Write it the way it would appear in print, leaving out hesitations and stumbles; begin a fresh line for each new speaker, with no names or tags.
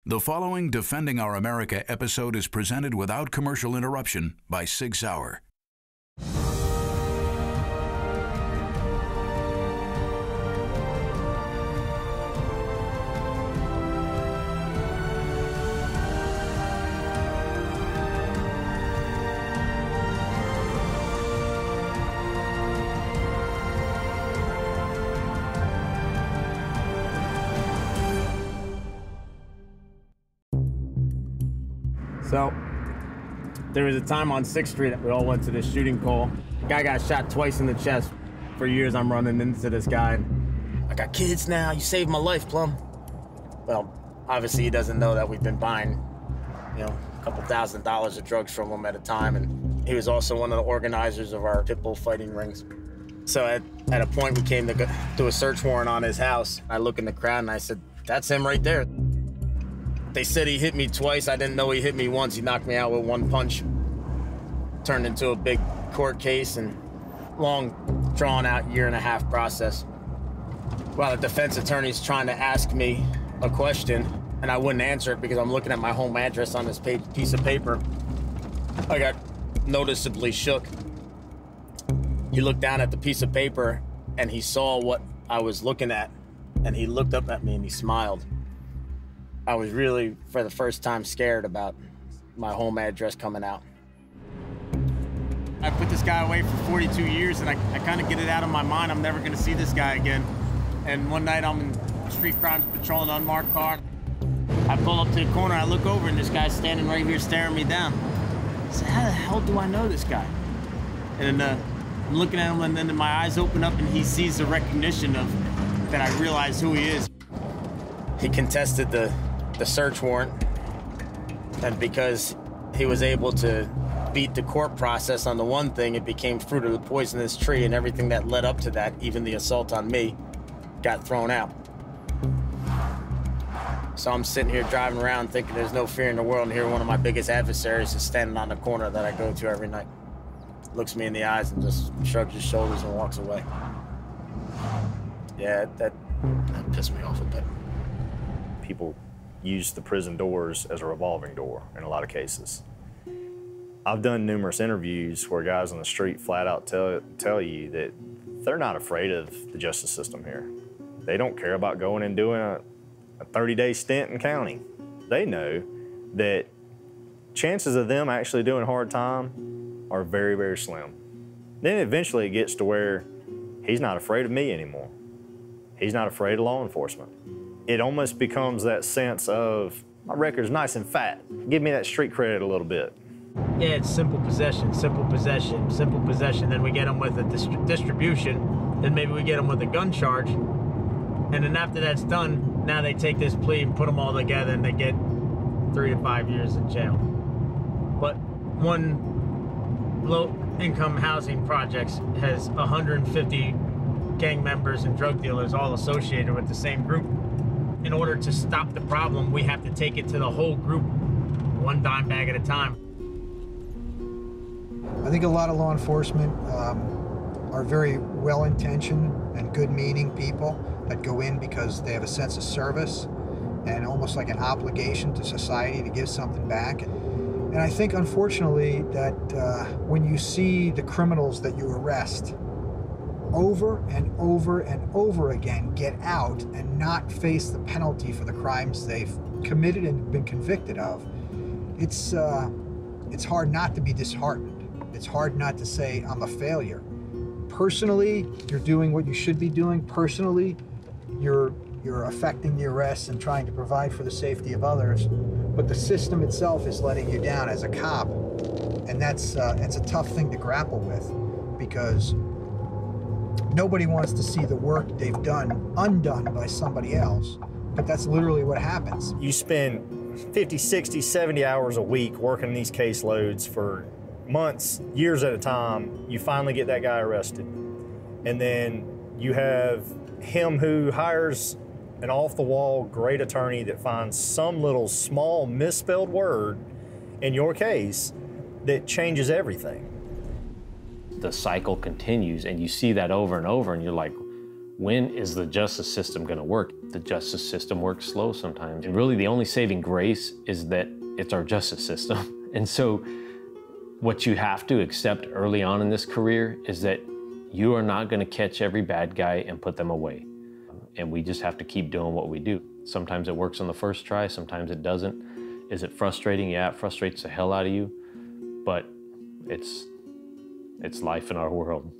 The following Defending Our America episode is presented without commercial interruption by Sig Sauer.
So, there was a time on 6th Street that we all went to this shooting call. Guy got shot twice in the chest. For years, I'm running into this guy. I got kids now. You saved my life, Plum. Well, obviously, he doesn't know that we've been buying, a couple $1,000s of drugs from him at a time. And he was also one of the organizers of our pit bull fighting rings. So at a point, we came to do a search warrant on his house. I look in the crowd and I said, that's him right there. They said he hit me twice. I didn't know he hit me once. He knocked me out with one punch. Turned into a big court case and long, drawn-out year-and-a-half process. While the defense attorney's trying to ask me a question, and I wouldn't answer it because I'm looking at my home address on this piece of paper, I got noticeably shook. He looked down at the piece of paper, and he saw what I was looking at, and he looked up at me, and he smiled. I was really, for the first time, scared about my home address coming out. I put this guy away for 42 years, and I kind of get it out of my mind. I'm never going to see this guy again. And one night, I'm in street crimes patrolling an unmarked car. I pull up to the corner, I look over, and this guy's standing right here staring me down. I said, how the hell do I know this guy? And I'm looking at him, and then my eyes open up, and he sees the recognition of that I realize who he is. He contested the search warrant, and because he was able to beat the court process on the one thing, it became fruit of the poisonous tree, and everything that led up to that, even the assault on me, got thrown out. So I'm sitting here driving around thinking there's no fear in the world, and here one of my biggest adversaries is standing on the corner that I go to every night. Looks me in the eyes and just shrugs his shoulders and walks away. Yeah, that pissed me off a bit.
People use the prison doors as a revolving door in a lot of cases. I've done numerous interviews where guys on the street flat out tell you that they're not afraid of the justice system here. They don't care about going and doing a 30-day stint in county. They know that chances of them actually doing hard time are very, very slim. Then eventually it gets to where he's not afraid of me anymore. He's not afraid of law enforcement. It almost becomes that sense of, my record's nice and fat. Give me that street credit a little bit.
Yeah, it's simple possession, simple possession, simple possession. Then we get them with a distribution. Then maybe we get them with a gun charge. And then after that's done, now they take this plea and put them all together and they get 3 to 5 years in jail. But one low-income housing projects has 150 gang members and drug dealers all associated with the same group. In order to stop the problem, we have to take it to the whole group, one dime bag at a time.
I think a lot of law enforcement are very well-intentioned and good-meaning people that go in because they have a sense of service and almost like an obligation to society to give something back. And I think, unfortunately, that when you see the criminals that you arrest over and over and over again get out and not face the penalty for the crimes they've committed and been convicted of, it's hard not to be disheartened. It's hard not to say, I'm a failure. Personally, you're doing what you should be doing. Personally, you're affecting the arrests and trying to provide for the safety of others. But the system itself is letting you down as a cop. And that's a tough thing to grapple with, because nobody wants to see the work they've done undone by somebody else, but that's literally what happens.
You spend 50, 60, 70 hours a week working these caseloads for months, years at a time. You finally get that guy arrested. And then you have him who hires an off-the-wall great attorney that finds some little small misspelled word in your case that changes everything.
The cycle continues, and you see that over and over, and you're like, When is the justice system going to work? The justice system works slow sometimes. And really the only saving grace is that it's our justice system. And so what you have to accept early on in this career is that you are not going to catch every bad guy and put them away. And we just have to keep doing what we do. Sometimes it works on the first try, sometimes it doesn't. Is it frustrating? Yeah, it frustrates the hell out of you, but it's life in our world.